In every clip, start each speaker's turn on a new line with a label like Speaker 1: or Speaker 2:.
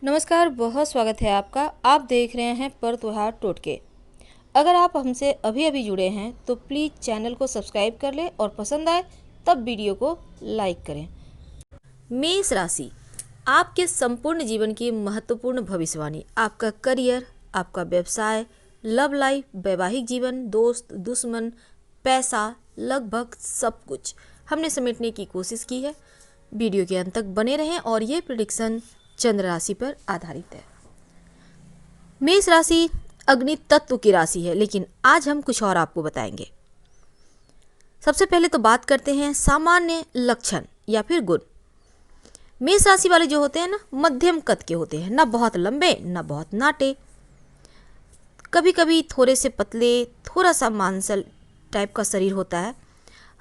Speaker 1: नमस्कार, बहुत स्वागत है आपका। आप देख रहे हैं पर त्योहार टोटके। अगर आप हमसे अभी अभी जुड़े हैं तो प्लीज़ चैनल को सब्सक्राइब कर लें और पसंद आए तब वीडियो को लाइक करें। मेष राशि, आपके संपूर्ण जीवन की महत्वपूर्ण भविष्यवाणी, आपका करियर, आपका व्यवसाय, लव लाइफ, वैवाहिक जीवन, दोस्त, दुश्मन, पैसा, लगभग सब कुछ हमने समेटने की कोशिश की है। वीडियो के अंत तक बने रहें और ये प्रेडिक्शन चंद्र राशि पर आधारित है। मेष राशि अग्नि तत्व की राशि है, लेकिन आज हम कुछ और आपको बताएंगे। सबसे पहले तो बात करते हैं सामान्य लक्षण या फिर गुण। मेष राशि वाले जो होते हैं ना, मध्यम कद के होते हैं, ना बहुत लंबे ना बहुत नाटे, कभी कभी थोड़े से पतले, थोड़ा सा मांसल टाइप का शरीर होता है।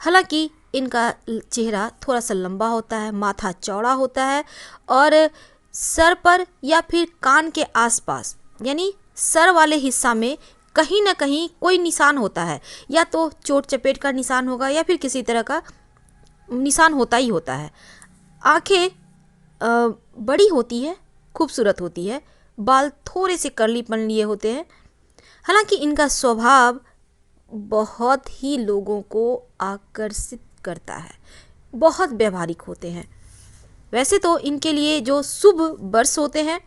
Speaker 1: हालांकि इनका चेहरा थोड़ा सा लंबा होता है, माथा चौड़ा होता है और सर पर या फिर कान के आसपास यानी सर वाले हिस्सा में कहीं ना कहीं कोई निशान होता है, या तो चोट चपेट का निशान होगा या फिर किसी तरह का निशान होता ही होता है। आंखें बड़ी होती है, खूबसूरत होती है, बाल थोड़े से कर्लीपन लिए होते हैं। हालांकि इनका स्वभाव बहुत ही लोगों को आकर्षित करता है, बहुत व्यवहारिक होते हैं। वैसे तो इनके लिए जो शुभ वर्ष होते हैं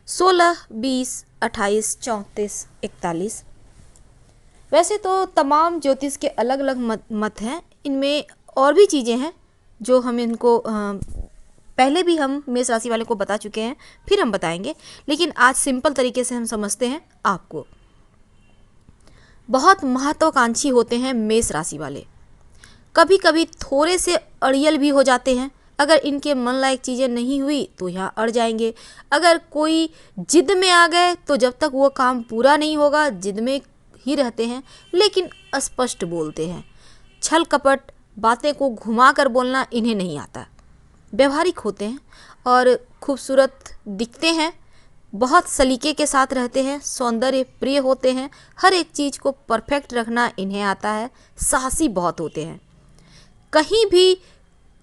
Speaker 1: 16, 20, 28, 34, 41। वैसे तो तमाम ज्योतिष के अलग अलग मत हैं। इनमें और भी चीज़ें हैं जो हम इनको पहले भी हम मेष राशि वाले को बता चुके हैं, फिर हम बताएंगे, लेकिन आज सिंपल तरीके से हम समझते हैं आपको। बहुत महत्वाकांक्षी होते हैं मेष राशि वाले, कभी कभी थोड़े से अड़ियल भी हो जाते हैं। अगर इनके मन लायक चीज़ें नहीं हुई तो यहाँ अड़ जाएंगे। अगर कोई जिद में आ गए तो जब तक वो काम पूरा नहीं होगा जिद में ही रहते हैं, लेकिन स्पष्ट बोलते हैं। छल कपट, बातें को घुमा कर बोलना इन्हें नहीं आता। व्यवहारिक होते हैं और खूबसूरत दिखते हैं, बहुत सलीके के साथ रहते हैं, सौंदर्य प्रिय होते हैं, हर एक चीज़ को परफेक्ट रखना इन्हें आता है। साहसी बहुत होते हैं, कहीं भी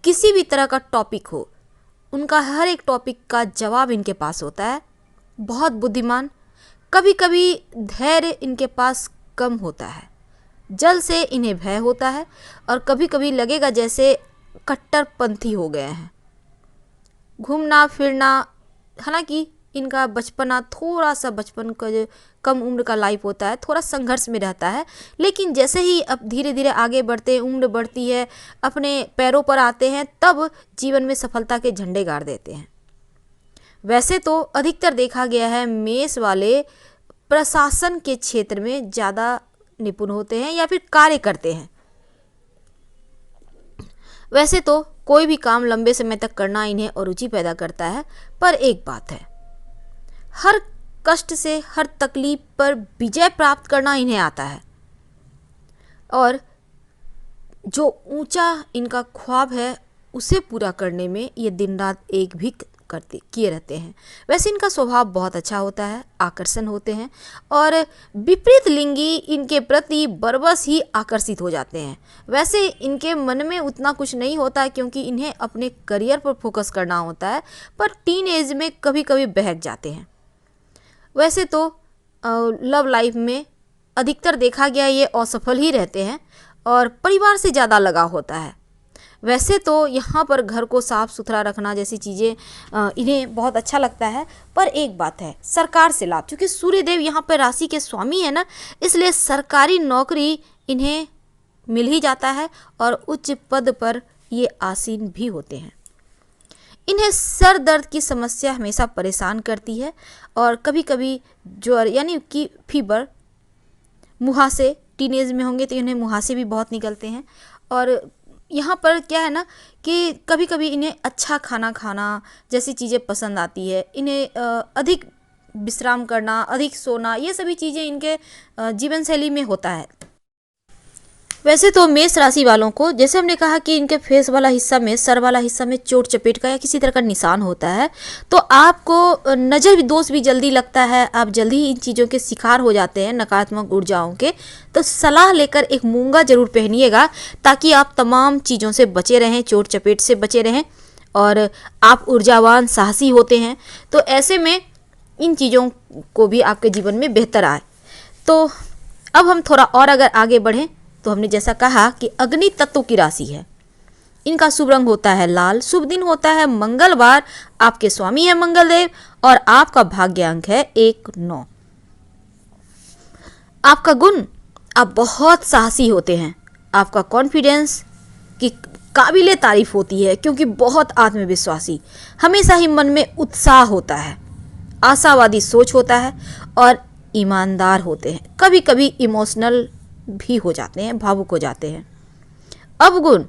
Speaker 1: किसी भी तरह का टॉपिक हो उनका हर एक टॉपिक का जवाब इनके पास होता है। बहुत बुद्धिमान, कभी कभी धैर्य इनके पास कम होता है, जल से इन्हें भय होता है और कभी कभी लगेगा जैसे कट्टरपंथी हो गए हैं। घूमना फिरना, हालांकि इनका बचपना थोड़ा सा, बचपन का जो कम उम्र का लाइफ होता है थोड़ा संघर्ष में रहता है, लेकिन जैसे ही अब धीरे धीरे आगे बढ़ते हैं, उम्र बढ़ती है, अपने पैरों पर आते हैं, तब जीवन में सफलता के झंडे गाड़ देते हैं। वैसे तो अधिकतर देखा गया है मेष वाले प्रशासन के क्षेत्र में ज़्यादा निपुण होते हैं या फिर कार्य करते हैं। वैसे तो कोई भी काम लंबे समय तक करना इन्हें अरुचि पैदा करता है, पर एक बात है, हर कष्ट से, हर तकलीफ पर विजय प्राप्त करना इन्हें आता है और जो ऊंचा इनका ख्वाब है उसे पूरा करने में ये दिन रात एक भी किए रहते हैं। वैसे इनका स्वभाव बहुत अच्छा होता है, आकर्षण होते हैं और विपरीत लिंगी इनके प्रति बरबस ही आकर्षित हो जाते हैं। वैसे इनके मन में उतना कुछ नहीं होता है क्योंकि इन्हें अपने करियर पर फोकस करना होता है, पर टीन एज में कभी कभी बहक जाते हैं। वैसे तो लव लाइफ में अधिकतर देखा गया ये असफल ही रहते हैं और परिवार से ज़्यादा लगाव होता है। वैसे तो यहाँ पर घर को साफ़ सुथरा रखना जैसी चीज़ें इन्हें बहुत अच्छा लगता है, पर एक बात है, सरकार से लाभ, क्योंकि सूर्यदेव यहाँ पर राशि के स्वामी है ना, इसलिए सरकारी नौकरी इन्हें मिल ही जाता है और उच्च पद पर ये आसीन भी होते हैं। इन्हें सर दर्द की समस्या हमेशा परेशान करती है और कभी कभी ज्वर यानी कि फीवर, मुहासे, टीनेज में होंगे तो इन्हें मुहासे भी बहुत निकलते हैं। और यहाँ पर क्या है ना कि कभी कभी इन्हें अच्छा खाना खाना जैसी चीज़ें पसंद आती है। इन्हें अधिक विश्राम करना, अधिक सोना, ये सभी चीज़ें इनके जीवन शैली में होता है। वैसे तो मेष राशि वालों को, जैसे हमने कहा कि इनके फेस वाला हिस्सा में, सर वाला हिस्सा में चोट चपेट का या किसी तरह का निशान होता है, तो आपको नज़र दोष भी जल्दी लगता है, आप जल्दी इन चीज़ों के शिकार हो जाते हैं, नकारात्मक ऊर्जाओं के। तो सलाह लेकर एक मूंगा जरूर पहनिएगा ताकि आप तमाम चीज़ों से बचे रहें, चोट चपेट से बचे रहें। और आप ऊर्जावान साहसी होते हैं। तो ऐसे में इन चीज़ों को भी आपके जीवन में बेहतर आए। तो अब हम थोड़ा और अगर आगे बढ़ें तो हमने जैसा कहा कि अग्नि तत्व की राशि है, इनका शुभ रंग होता है लाल, शुभ दिन होता है मंगलवार, आपके स्वामी है मंगलदेव और आपका भाग्य अंक है 1-9। आपका गुण, आप बहुत साहसी होते हैं, आपका कॉन्फिडेंस की काबिले तारीफ होती है क्योंकि बहुत आत्मविश्वासी, हमेशा ही मन में उत्साह होता है, आशावादी सोच होता है और ईमानदार होते हैं। कभी कभी इमोशनल भी हो जाते हैं, भावुक हो जाते हैं। अवगुण,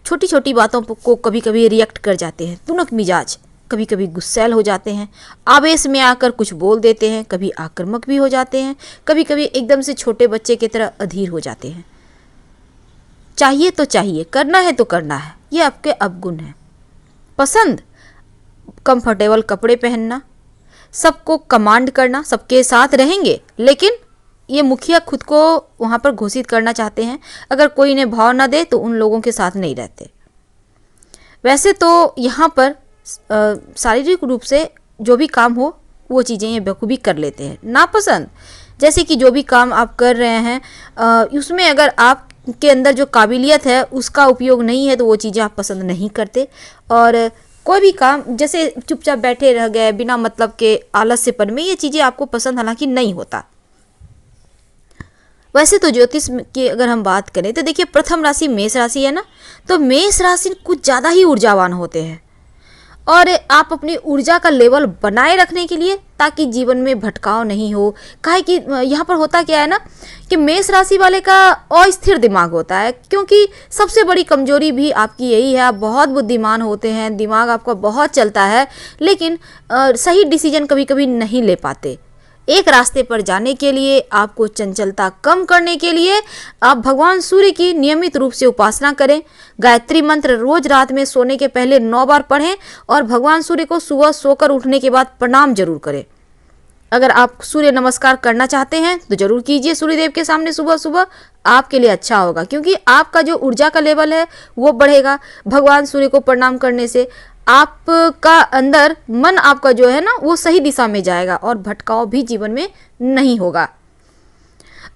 Speaker 1: छोटी छोटी बातों को कभी कभी रिएक्ट कर जाते हैं, तुनक मिजाज, कभी कभी गुस्सैल हो जाते हैं, आवेश में आकर कुछ बोल देते हैं, कभी आक्रामक भी हो जाते हैं, कभी कभी एकदम से छोटे बच्चे की तरह अधीर हो जाते हैं। चाहिए तो चाहिए, करना है तो करना है, ये आपके अवगुण हैं। पसंद, कंफर्टेबल कपड़े पहनना, सबको कमांड करना, सबके साथ रहेंगे लेकिन ये मुखिया खुद को वहाँ पर घोषित करना चाहते हैं, अगर कोई इन्हें भाव ना दे तो उन लोगों के साथ नहीं रहते। वैसे तो यहाँ पर शारीरिक रूप से जो भी काम हो वो चीज़ें ये बखूबी कर लेते हैं। नापसंद, जैसे कि जो भी काम आप कर रहे हैं उसमें अगर आप के अंदर जो काबिलियत है उसका उपयोग नहीं है तो वो चीज़ें आप पसंद नहीं करते। और कोई भी काम जैसे चुपचाप बैठे रह गए बिना मतलब के आलस्यपन में, ये चीज़ें आपको पसंद हालांकि नहीं होता। वैसे तो ज्योतिष की अगर हम बात करें तो देखिए प्रथम राशि मेष राशि है ना, तो मेष राशि कुछ ज़्यादा ही ऊर्जावान होते हैं और आप अपनी ऊर्जा का लेवल बनाए रखने के लिए ताकि जीवन में भटकाव नहीं हो, काहे कि यहाँ पर होता क्या है ना कि मेष राशि वाले का अस्थिर दिमाग होता है, क्योंकि सबसे बड़ी कमजोरी भी आपकी यही है, आप बहुत बुद्धिमान होते हैं, दिमाग आपका बहुत चलता है लेकिन सही डिसीजन कभी कभी नहीं ले पाते। एक रास्ते पर जाने के लिए, आपको चंचलता कम करने के लिए आप भगवान सूर्य की नियमित रूप से उपासना करें। गायत्री मंत्र रोज रात में सोने के पहले 9 बार पढ़ें और भगवान सूर्य को सुबह सोकर उठने के बाद प्रणाम जरूर करें। अगर आप सूर्य नमस्कार करना चाहते हैं तो जरूर कीजिए सूर्यदेव के सामने सुबह सुबह, आपके लिए अच्छा होगा क्योंकि आपका जो ऊर्जा का लेवल है वो बढ़ेगा। भगवान सूर्य को प्रणाम करने से आपका अंदर मन आपका जो है ना वो सही दिशा में जाएगा और भटकाव भी जीवन में नहीं होगा।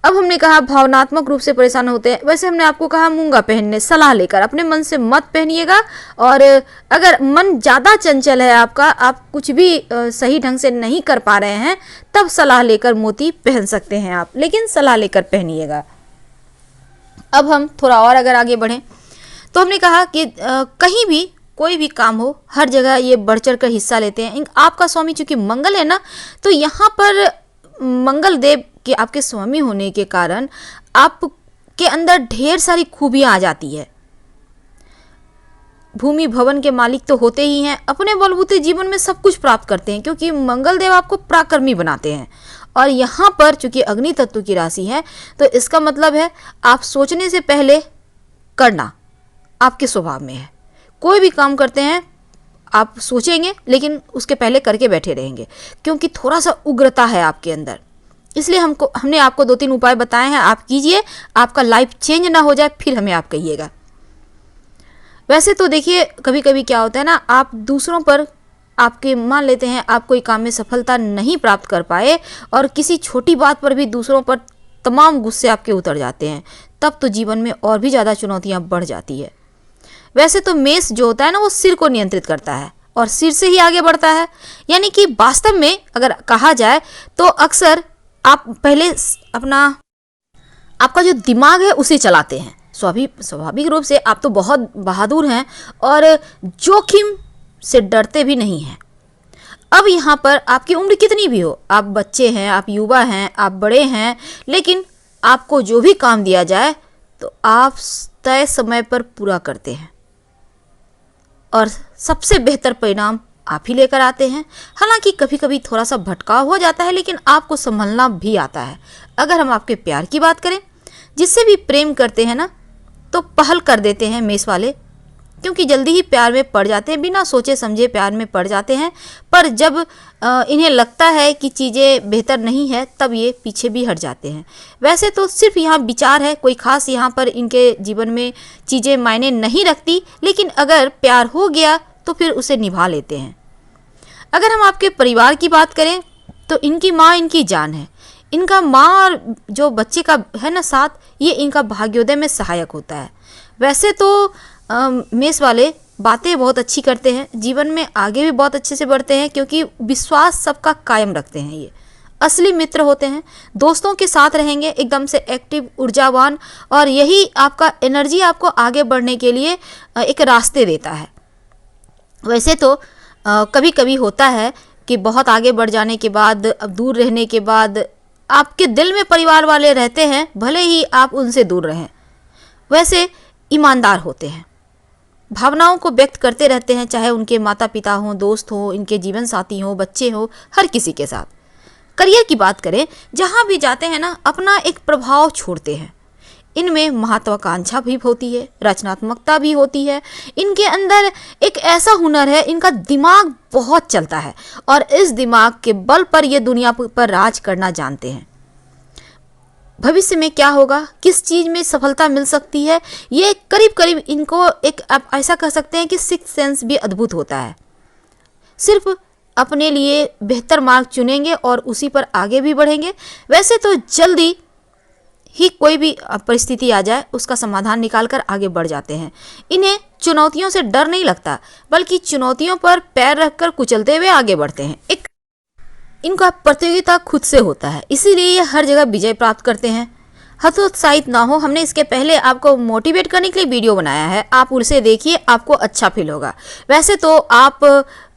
Speaker 1: अब हमने कहा भावनात्मक रूप से परेशान होते हैं, वैसे हमने आपको कहा मूंगा पहनने, सलाह लेकर, अपने मन से मत पहनिएगा। और अगर मन ज़्यादा चंचल है आपका, आप कुछ भी सही ढंग से नहीं कर पा रहे हैं, तब सलाह लेकर मोती पहन सकते हैं आप, लेकिन सलाह लेकर पहनिएगा। अब हम थोड़ा और अगर आगे बढ़ें तो हमने कहा कि कहीं भी कोई भी काम हो हर जगह ये बढ़ चढ़ कर हिस्सा लेते हैं। आपका स्वामी चूंकि मंगल है ना, तो यहाँ पर मंगल देव के आपके स्वामी होने के कारण आपके अंदर ढेर सारी खूबियाँ आ जाती है। भूमि भवन के मालिक तो होते ही हैं, अपने बलबूते जीवन में सब कुछ प्राप्त करते हैं क्योंकि मंगल देव आपको पराक्रमी बनाते हैं। और यहाँ पर चूंकि अग्नि तत्व की राशि है तो इसका मतलब है आप सोचने से पहले करना आपके स्वभाव में है। कोई भी काम करते हैं आप सोचेंगे लेकिन उसके पहले करके बैठे रहेंगे क्योंकि थोड़ा सा उग्रता है आपके अंदर। इसलिए हमने आपको 2-3 उपाय बताए हैं, आप कीजिए, आपका लाइफ चेंज ना हो जाए फिर हमें आप कहिएगा। वैसे तो देखिए कभी कभी क्या होता है ना, आप दूसरों पर आपके मान लेते हैं आप कोई काम में सफलता नहीं प्राप्त कर पाए और किसी छोटी बात पर भी दूसरों पर तमाम गुस्से आपके उतर जाते हैं, तब तो जीवन में और भी ज़्यादा चुनौतियाँ बढ़ जाती है। वैसे तो मेष जो होता है ना वो सिर को नियंत्रित करता है और सिर से ही आगे बढ़ता है, यानी कि वास्तव में अगर कहा जाए तो अक्सर आप पहले आपका जो दिमाग है उसे चलाते हैं। स्वाभाविक रूप से आप तो बहुत बहादुर हैं और जोखिम से डरते भी नहीं हैं। अब यहाँ पर आपकी उम्र कितनी भी हो, आप बच्चे हैं, आप युवा हैं, आप बड़े हैं, लेकिन आपको जो भी काम दिया जाए तो आप तय समय पर पूरा करते हैं और सबसे बेहतर परिणाम आप ही लेकर आते हैं। हालांकि कभी कभी थोड़ा सा भटकाव हो जाता है लेकिन आपको संभलना भी आता है। अगर हम आपके प्यार की बात करें, जिससे भी प्रेम करते हैं ना तो पहल कर देते हैं मेष वाले, क्योंकि जल्दी ही प्यार में पड़ जाते हैं, बिना सोचे समझे प्यार में पड़ जाते हैं। पर जब इन्हें लगता है कि चीज़ें बेहतर नहीं है, तब ये पीछे भी हट जाते हैं। वैसे तो सिर्फ यहाँ विचार है, कोई ख़ास यहाँ पर इनके जीवन में चीज़ें मायने नहीं रखती, लेकिन अगर प्यार हो गया तो फिर उसे निभा लेते हैं। अगर हम आपके परिवार की बात करें तो इनकी माँ इनकी जान है। इनका माँ और जो बच्चे का है ना साथ, ये इनका भाग्योदय में सहायक होता है। वैसे तो मेष वाले बातें बहुत अच्छी करते हैं, जीवन में आगे भी बहुत अच्छे से बढ़ते हैं, क्योंकि विश्वास सबका कायम रखते हैं। ये असली मित्र होते हैं, दोस्तों के साथ रहेंगे एकदम से एक्टिव, ऊर्जावान, और यही आपका एनर्जी आपको आगे बढ़ने के लिए एक रास्ते देता है। वैसे तो कभी कभी होता है कि बहुत आगे बढ़ जाने के बाद, अब दूर रहने के बाद आपके दिल में परिवार वाले रहते हैं, भले ही आप उनसे दूर रहें। वैसे ईमानदार होते हैं, भावनाओं को व्यक्त करते रहते हैं, चाहे उनके माता पिता हों, दोस्त हों, इनके जीवन साथी हों, बच्चे हों, हर किसी के साथ। करियर की बात करें, जहाँ भी जाते हैं ना, अपना एक प्रभाव छोड़ते हैं। इनमें महत्वाकांक्षा भी होती है, रचनात्मकता भी होती है, इनके अंदर एक ऐसा हुनर है, इनका दिमाग बहुत चलता है, और इस दिमाग के बल पर ये दुनिया पर राज करना जानते हैं। भविष्य में क्या होगा, किस चीज़ में सफलता मिल सकती है, ये करीब करीब इनको एक आप ऐसा कह सकते हैं कि सिक्स्थ सेंस भी अद्भुत होता है। सिर्फ अपने लिए बेहतर मार्ग चुनेंगे और उसी पर आगे भी बढ़ेंगे। वैसे तो जल्दी ही कोई भी परिस्थिति आ जाए, उसका समाधान निकालकर आगे बढ़ जाते हैं। इन्हें चुनौतियों से डर नहीं लगता, बल्कि चुनौतियों पर पैर रखकर कुचलते हुए आगे बढ़ते हैं। एक इनका प्रतियोगिता खुद से होता है, इसीलिए ये हर जगह विजय प्राप्त करते हैं। हतोत्साहित ना हो, हमने इसके पहले आपको मोटिवेट करने के लिए वीडियो बनाया है, आप उसे देखिए, आपको अच्छा फील होगा। वैसे तो आप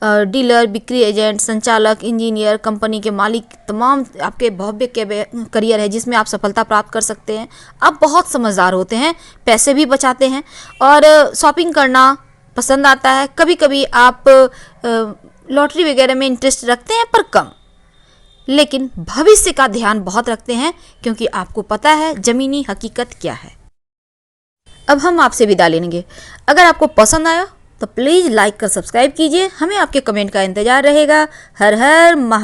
Speaker 1: डीलर, बिक्री एजेंट, संचालक, इंजीनियर, कंपनी के मालिक, तमाम आपके भव्य करियर है जिसमें आप सफलता प्राप्त कर सकते हैं। आप बहुत समझदार होते हैं, पैसे भी बचाते हैं, और शॉपिंग करना पसंद आता है। कभी कभी आप लॉटरी वगैरह में इंटरेस्ट रखते हैं, पर कम। लेकिन भविष्य का ध्यान बहुत रखते हैं, क्योंकि आपको पता है ज़मीनी हकीकत क्या है। अब हम आपसे विदा लेंगे। अगर आपको पसंद आया तो प्लीज़ लाइक कर सब्सक्राइब कीजिए। हमें आपके कमेंट का इंतज़ार रहेगा। हर हर महा